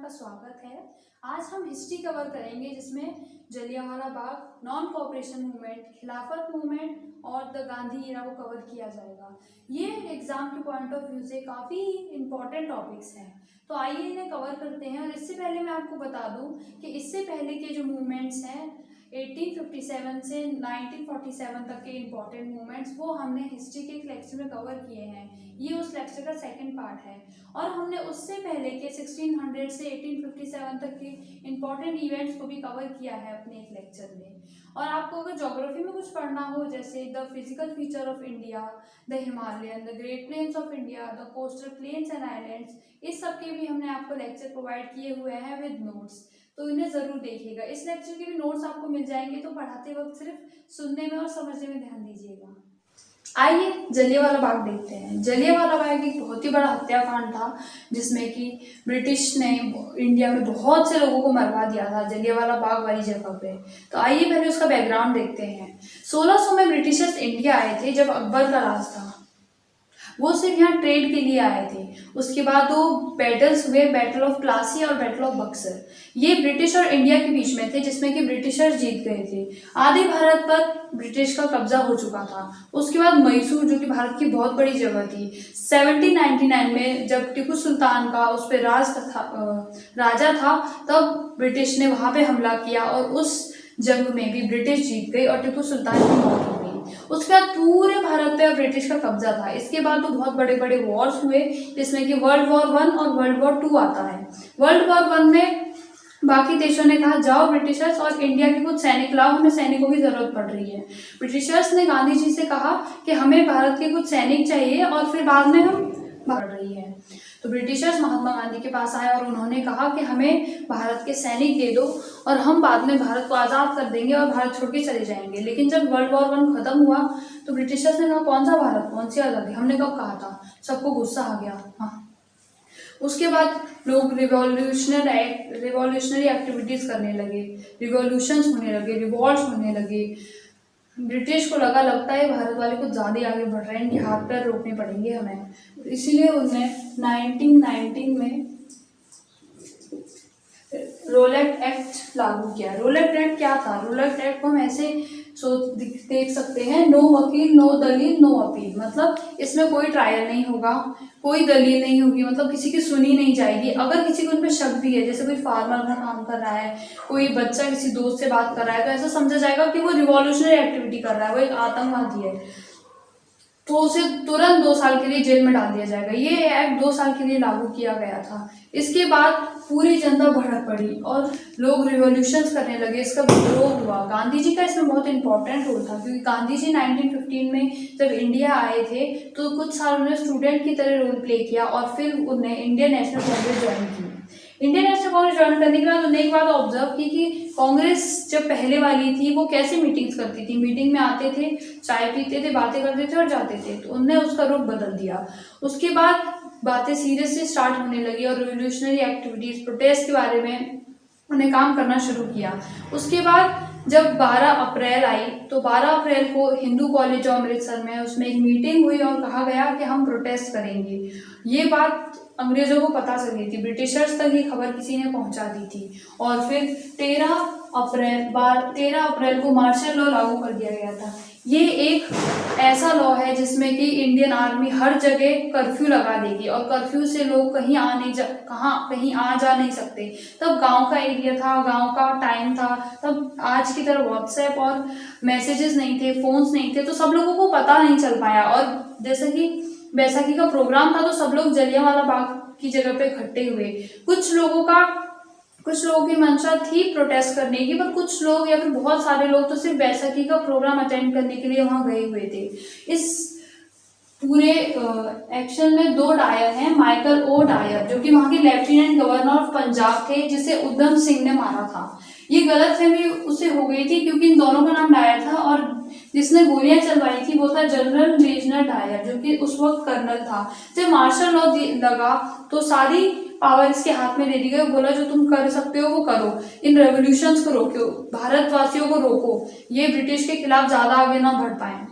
आपका स्वागत है। आज हम हिस्ट्री कवर करेंगे जिसमें Jallianwala Bagh, non cooperation movement, खिलाफत मूवमेंट और द गांधी इरा को कवर किया जाएगा। ये एग्जाम के पॉइंट ऑफ व्यू से काफ़ी इंपॉर्टेंट टॉपिक्स हैं, तो आइए इन्हें कवर करते हैं। और इससे पहले मैं आपको बता दूं कि इससे पहले के जो मूवमेंट्स हैं 1857 से 1947 तक के इम्पॉर्टेंट मूवमेंट्स, वो हमने हिस्ट्री के एक लेक्चर में कवर किए हैं। ये उस लेक्चर का सेकंड पार्ट है। और हमने उससे पहले के 1600 से 1857 तक के इम्पॉर्टेंट इवेंट्स को भी कवर किया है अपने एक लेक्चर में। और आपको अगर ज्योग्राफी में कुछ पढ़ना हो, जैसे the physical feature of India, the Himalayan, the great plains of India, the coastal plains and islands, इस सब के भी हमने आपको लेक्चर प्रोवाइड किए हुए हैं विद नोट्स, तो इन्हें ज़रूर देखिएगा। इस लेक्चर के भी नोट्स आपको मिल जाएंगे, तो पढ़ाते वक्त सिर्फ सुनने में और समझने में ध्यान दीजिएगा। आइए जलियांवाला बाग देखते हैं। जलियांवाला बाग एक बहुत ही बड़ा हत्याकांड था जिसमें कि ब्रिटिश ने इंडिया में बहुत से लोगों को मरवा दिया था जलियांवाला बाग वाली जगह पे। तो आइए पहले उसका बैकग्राउंड देखते हैं। 1600 में ब्रिटिशर्स इंडिया आए थे जब अकबर का राज था। वो सिर्फ यहाँ ट्रेड के लिए आए थे। उसके बाद दो बैटल्स हुए, बैटल ऑफ प्लासी और बैटल ऑफ बक्सर। ये ब्रिटिश और इंडिया के बीच में थे, जिसमें कि ब्रिटिशर्स जीत गए थे। आधे भारत पर ब्रिटिश का कब्जा हो चुका था। उसके बाद मैसूर, जो कि भारत की बहुत बड़ी जगह थी, 1799 में जब टीपू सुल्तान का उस पर राजा था, तब ब्रिटिश ने वहाँ पे हमला किया और उस जंग में भी ब्रिटिश जीत गई और टीपू सुल्तान की मौत हो गई। उसके बाद पूरे भारत पे ब्रिटिश का कब्जा था। इसके बाद तो बहुत बड़े बड़े वॉर्स हुए, जिसमें कि वर्ल्ड वॉर 1 और वर्ल्ड वॉर 2 आता है। वर्ल्ड वॉर 1 में बाकी देशों ने कहा जाओ ब्रिटिशर्स और इंडिया के कुछ सैनिक लाओ, हमें सैनिकों की जरूरत पड़ रही है। ब्रिटिशर्स ने गांधी जी से कहा कि हमें भारत के कुछ सैनिक चाहिए और फिर बाद में हम बढ़ रही है। तो ब्रिटिशर्स महात्मा गांधी के पास आए और उन्होंने कहा कि हमें भारत के सैनिक दे दो और हम बाद में भारत को आज़ाद कर देंगे और भारत छोड़ के चले जाएंगे। लेकिन जब वर्ल्ड वॉर 1 खत्म हुआ तो ब्रिटिशर्स ने कहा कौन सा भारत, कौन सी आज़ादी, हमने कब कहा था। सबको गुस्सा आ गया। हाँ, उसके बाद लोग रिवॉल्यूशनरी एक्टिविटीज़ करने लगे, रिवॉल्यूशंस होने लगे, रिवॉल्ट्स होने लगे। ब्रिटिश को लगता है भारत वाले कुछ ज़्यादा आगे बढ़ रहे हैं, इनके हाथ पैर रोकने पड़ेंगे हमें। इसीलिए उन्होंने 1919 में रोलेट एक्ट लागू किया। रोलेट एक्ट क्या था? रोलेट एक्ट को हम ऐसे देख सकते हैं, नो वकील, नो दलील, नो अपील। मतलब इसमें कोई ट्रायल नहीं होगा, कोई दलील नहीं होगी, मतलब किसी की सुनी नहीं जाएगी। अगर किसी को उन पर शक भी है, जैसे कोई फार्मर अपना काम कर रहा है, कोई बच्चा किसी दोस्त से बात कर रहा है, तो ऐसा समझा जाएगा कि वो रिवॉल्यूशनरी एक्टिविटी कर रहा है, वो एक आतंकवादी है, तो उसे तुरंत 2 साल के लिए जेल में डाल दिया जाएगा। ये एक्ट 2 साल के लिए लागू किया गया था। इसके बाद पूरी जनता भड़क पड़ी और लोग रिवॉल्यूशंस करने लगे, इसका विद्रोह हुआ। गांधी जी का इसमें बहुत इंपॉर्टेंट रोल था, क्योंकि गांधी जी 1915 में जब इंडिया आए थे तो कुछ साल उन्होंने स्टूडेंट की तरह रोल प्ले किया और फिर उन्हें इंडियन नेशनल कांग्रेस ज्वाइन की। इंडियन नेशनल कांग्रेस ज्वाइन करने के बाद उन्होंने एक बात ऑब्जर्व की कि कांग्रेस जब पहले वाली थी वो कैसे मीटिंग्स करती थी। मीटिंग में आते थे, चाय पीते थे, बातें करते थे और जाते थे। तो उन्होंने उसका रुख बदल दिया। उसके बाद बातें सीरियस से स्टार्ट होने लगी और रिवोल्यूशनरी एक्टिविटीज़, प्रोटेस्ट के बारे में उन्हें काम करना शुरू किया। उसके बाद जब 12 अप्रैल आई तो 12 अप्रैल को हिंदू कॉलेज ऑफ अमृतसर में उसमें एक मीटिंग हुई और कहा गया कि हम प्रोटेस्ट करेंगे। ये बात अंग्रेज़ों को पता चल गई थी, ब्रिटिशर्स तक ये खबर किसी ने पहुंचा दी थी। और फिर 13 अप्रैल को मार्शल लॉ लागू कर दिया गया था। ये एक ऐसा लॉ है जिसमें कि इंडियन आर्मी हर जगह कर्फ्यू लगा देगी और कर्फ्यू से लोग कहीं आ जा नहीं सकते। तब गांव का एरिया था, गांव का टाइम था, तब आज की तरह व्हाट्सएप और मैसेजेस नहीं थे, फोन्स नहीं थे, तो सब लोगों को पता नहीं चल पाया। और जैसे कि बैसाखी का प्रोग्राम था तो सब लोग जलियांवाला बाग की जगह पे इकट्ठे हुए। कुछ लोगों की मंशा थी प्रोटेस्ट करने की, पर कुछ लोग या फिर बहुत सारे लोग तो सिर्फ बैसाखी का प्रोग्राम अटेंड करने के लिए वहां गए हुए थे। इस पूरे एक्शन में 2 डायर हैं। माइकल ओ डायर, जो कि वहां के लेफ्टिनेंट गवर्नर ऑफ पंजाब थे, जिसे उधम सिंह ने मारा था। ये गलतफहमी उससे हो गई थी क्योंकि इन दोनों का नाम डायर था और जिसने गोलियां चलवाई थी वो था जनरल रीजनल डायर, जो कि उस वक्त कर्नल था। जब मार्शल लॉ लगा तो सारी पावर इसके हाथ में दे दी गई। बोला जो तुम कर सकते हो वो करो, इन रेवोल्यूशंस को रोको, भारतवासियों को रोको, ये ब्रिटिश के खिलाफ ज्यादा आगे ना बढ़ पाए।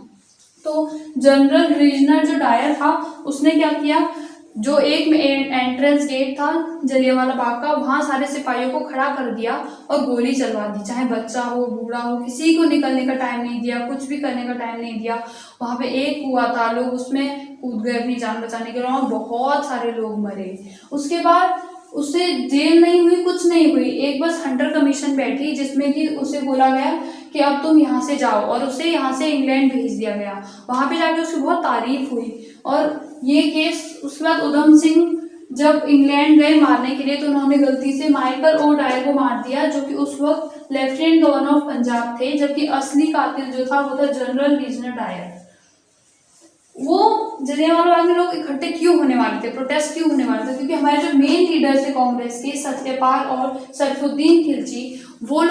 तो जनरल रीजनल जो डायर था उसने क्या किया, जो एक एंट्रेंस गेट था जलियांवाला बाग का, वहां सारे सिपाहियों को खड़ा कर दिया और गोली चलवा दी। चाहे बच्चा हो, बूढ़ा हो, किसी को निकलने का टाइम नहीं दिया, कुछ भी करने का टाइम नहीं दिया। वहां पे एक कुआं था, लोग उसमें कूद गए अपनी जान बचाने के लिए और बहुत सारे लोग मरे। उसके बाद उससे जेल नहीं हुई, कुछ नहीं हुई, एक बस हंटर कमीशन बैठी जिसमें कि उसे बोला गया कि अब तुम यहाँ से जाओ, और उसे यहाँ से इंग्लैंड भेज दिया गया। वहां पे जाके उसकी बहुत तारीफ हुई। और ये केस उसके बाद उधम सिंह जब इंग्लैंड गए मारने के लिए, तो उन्होंने गलती से माइकल ओ डायर को मार दिया, जो कि उस वक्त लेफ्टिनेंट गवर्नर ऑफ पंजाब थे, जबकि असली कातिल जो था वो था जनरल रीजनर डायर। वो जलियांवाला बाग में लोग इकट्ठे क्यों होने वाले थे, प्रोटेस्ट क्यों होने वाले थे, क्योंकि हमारे जो मेन लीडर्स थे कांग्रेस के, सत्यपाल और सरफुद्दीन खिलजी, वो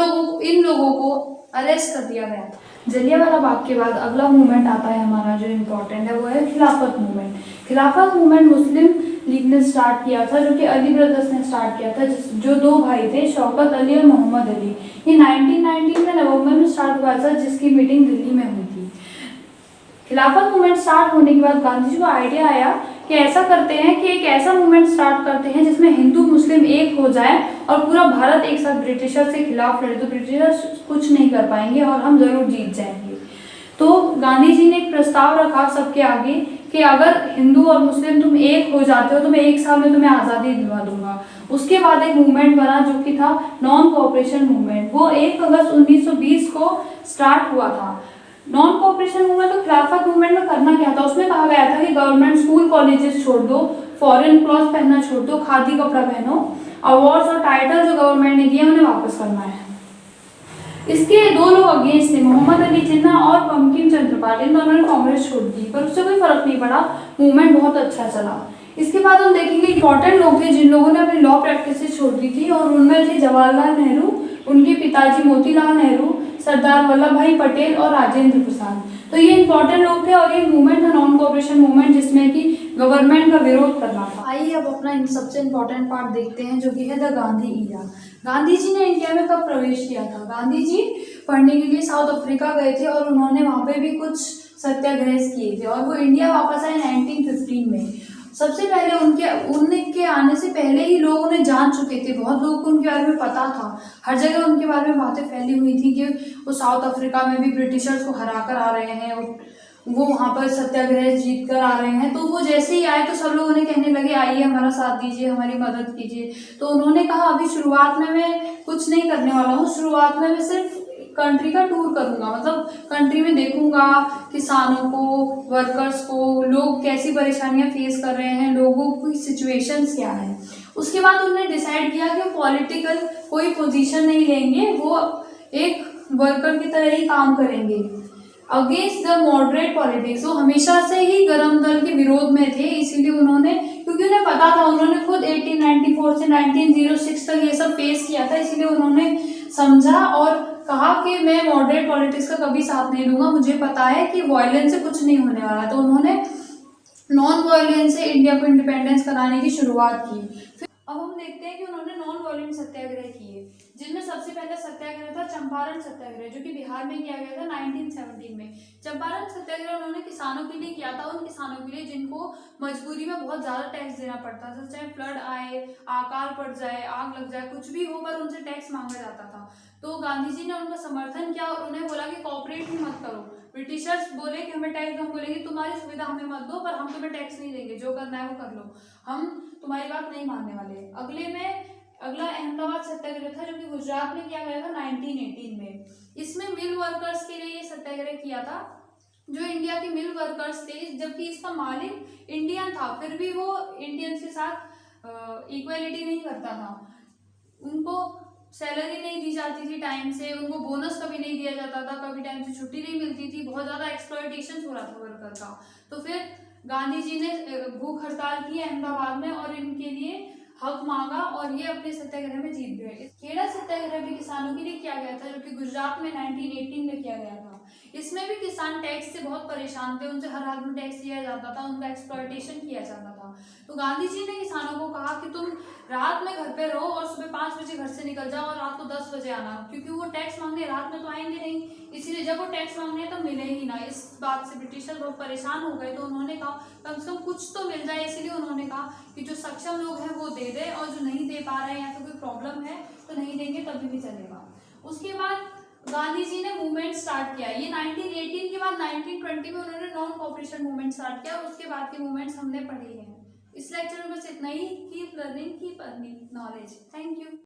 इन लोगों को अरेस्ट कर दिया गया। जलियांवाला बाग के बाद अगला मूवमेंट आता है हमारा जो इम्पोर्टेंट है, वो है खिलाफत मूवमेंट। खिलाफत मूवमेंट मुस्लिम लीग ने स्टार्ट किया था, जो कि अली ब्रदर्स ने स्टार्ट किया था, जो दो भाई थे, शौकत अली और मोहम्मद अली। ये 1919 में नवंबर में स्टार्ट हुआ था, जिसकी मीटिंग दिल्ली में हुई थी। खिलाफत मूवमेंट स्टार्ट होने के बाद गांधी जी को आइडिया आया कि ऐसा करते हैं कि एक ऐसा मूवमेंट स्टार्ट करते हैं जिसमें हिंदू मुस्लिम एक हो जाए और पूरा भारत एक साथ ब्रिटिशर से खिलाफ लड़े, तो ब्रिटिशर कुछ नहीं कर पाएंगे और हम जरूर जीत जाएंगे। तो गांधी जी ने एक प्रस्ताव रखा सबके आगे कि अगर हिंदू और मुस्लिम तुम एक हो जाते हो तो मैं 1 साल में तुम्हें आज़ादी दिलवा दूंगा। उसके बाद एक मूवमेंट बना जो कि था नॉन कोऑपरेशन मूवमेंट। वो 1 अगस्त 1920 को स्टार्ट हुआ था। नॉन कोऑपरेशन मूवमेंट तो खिलाफत मूवमेंट में करना क्या था, उसमें कहा गया था कि गवर्नमेंट स्कूल कॉलेजेस छोड़ दो, फॉरेन क्लॉथ पहनना छोड़ दो, खादी कपड़ा पहनो, अवार्ड्स और टाइटल जो गवर्नमेंट ने दिए उन्हें वापस करना है। इसके 2 लोग अगेंस्ट थे, मोहम्मद अली जिन्ना और बंकिम चंद्र पाल। इन दोनों ने कांग्रेस छोड़ दी, पर उससे कोई फर्क नहीं पड़ा, मूवमेंट बहुत अच्छा चला। इसके बाद हम देखेंगे इंपॉर्टेंट लोग थे जिन लोगों ने अपनी लॉ प्रैक्टिस छोड़ दी थी, और उनमें थे जवाहरलाल नेहरू, उनके पिताजी मोतीलाल नेहरू, सरदार वल्लभ भाई पटेल और राजेंद्र प्रसाद। तो ये इंपॉर्टेंट लोग थे और ये मूवमेंट था नॉन कोऑपरेशन मूवमेंट, जिसमें कि गवर्नमेंट का विरोध करना था। आइए अब अपना इन सबसे इम्पोर्टेंट पार्ट देखते हैं, जो कि है द गांधी ईरा। गांधी जी ने इंडिया में कब प्रवेश किया था? गांधी जी पढ़ने के लिए साउथ अफ्रीका गए थे और उन्होंने वहाँ पे भी कुछ सत्याग्रह किए थे, और वो इंडिया वापस आए 1915 में। सबसे पहले उनके आने से पहले ही लोग उन्हें जान चुके थे, बहुत लोगों को उनके बारे में पता था, हर जगह उनके बारे में बातें फैली हुई थी कि वो साउथ अफ्रीका में भी ब्रिटिशर्स को हरा कर आ रहे हैं, वो वहाँ पर सत्याग्रह जीत कर आ रहे हैं। तो वो जैसे ही आए तो सब लोग उन्हें कहने लगे आइए हमारा साथ दीजिए, हमारी मदद कीजिए। तो उन्होंने कहा अभी शुरुआत में मैं कुछ नहीं करने वाला हूँ, शुरुआत में मैं सिर्फ कंट्री का टूर करूंगा, मतलब कंट्री में देखूंगा किसानों को, वर्कर्स को, लोग कैसी परेशानियां फेस कर रहे हैं, लोगों की सिचुएशंस क्या है। उसके बाद उन्होंने डिसाइड किया कि पॉलिटिकल कोई पोजीशन नहीं लेंगे, वो एक वर्कर की तरह ही काम करेंगे। अगेंस्ट द मॉडरेट पॉलिटिक्स, वो हमेशा से ही गर्म दल के विरोध में थे, इसीलिए उन्होंने, क्योंकि उन्हें पता था, उन्होंने खुद 1894 से 1906 तक ये सब फेस किया था, इसीलिए उन्होंने समझा और कहा कि मैं मॉडरेट पॉलिटिक्स का कभी साथ नहीं लूंगा, मुझे पता है कि वायलेंस से कुछ नहीं होने वाला। तो उन्होंने नॉन वायलेंस से इंडिया को इंडिपेंडेंस कराने की शुरुआत की। फिर अब हम देखते हैं कि उन्होंने नॉन वायलेंट सत्याग्रह किए, जिनमें सबसे पहला सत्याग्रह था चंपारण सत्याग्रह, जो कि बिहार में किया गया था 1917 में। चंपारण सत्याग्रह उन्होंने किसानों के लिए किया था, उन किसानों के लिए जिनको मजबूरी में बहुत ज्यादा टैक्स देना पड़ता था, चाहे फ्लड आए, अकाल पड़ जाए, आग लग जाए, कुछ भी हो, पर उनसे टैक्स मांगा जाता था। तो गांधी जी ने उनका समर्थन किया और उन्हें बोला कि कॉपरेट ही मत करो। ब्रिटिशर्स बोले कि हमें टैक्स, हम बोलेंगे तुम्हारी सुविधा हमें मत दो, पर हम तुम्हें टैक्स नहीं देंगे, जो करना है वो कर लो, हम तुम्हारी बात नहीं मानने वाले। अगला अहमदाबाद सत्याग्रह था, जो कि गुजरात में किया गया था 1918 में। इसमें मिल वर्कर्स के लिए ये सत्याग्रह किया था, जो इंडिया के मिल वर्कर्स थे, जबकि इसका मालिक इंडियन था, फिर भी वो इंडियंस के साथ इक्वलिटी नहीं करता था। उनको सैलरी नहीं दी जाती थी टाइम से, उनको बोनस कभी नहीं दिया जाता था, कभी टाइम से छुट्टी नहीं मिलती थी, बहुत ज्यादा एक्सप्लॉयटेशन हो रहा था वर्कर का। तो फिर गांधी जी ने भूख हड़ताल की अहमदाबाद में और इनके लिए हक मांगा और ये अपने सत्याग्रह में जीत गए। खेड़ा सत्याग्रह भी किसानों के लिए किया गया था, जो कि गुजरात में 1918 में किया गया था। इसमें भी किसान टैक्स से बहुत परेशान थे, उनसे हर हाल में टैक्स लिया जाता था, उनका एक्सप्लॉयटेशन किया जाता था। तो गांधी जी ने किसानों को कहा कि तुम रात में घर पे रहो और सुबह 5 बजे घर से निकल जाओ और रात को 10 बजे आना, क्योंकि वो टैक्स मांगने रात में तो आएंगे नहीं, इसीलिए जब वो टैक्स मांगने तो मिले ही ना। इस बात से ब्रिटिशर बहुत परेशान हो गए, तो उन्होंने कहा कम से कम कुछ तो मिल जाए, इसीलिए उन्होंने कहा कि जो सक्षम लोग हैं वो दे दे, और जो नहीं दे पा रहे हैं या फिर कोई प्रॉब्लम है तो नहीं देंगे तभी भी चलेगा। उसके बाद गांधी जी ने मूवमेंट स्टार्ट किया, ये 1918 के बाद 1920 में उन्होंने नॉन कॉपरेशन मूवमेंट स्टार्ट किया, और उसके बाद के मूवमेंट्स हमने पढ़े हैं। इस लेक्चर में बस इतना ही। Keep learning, keep earning knowledge. Thank you.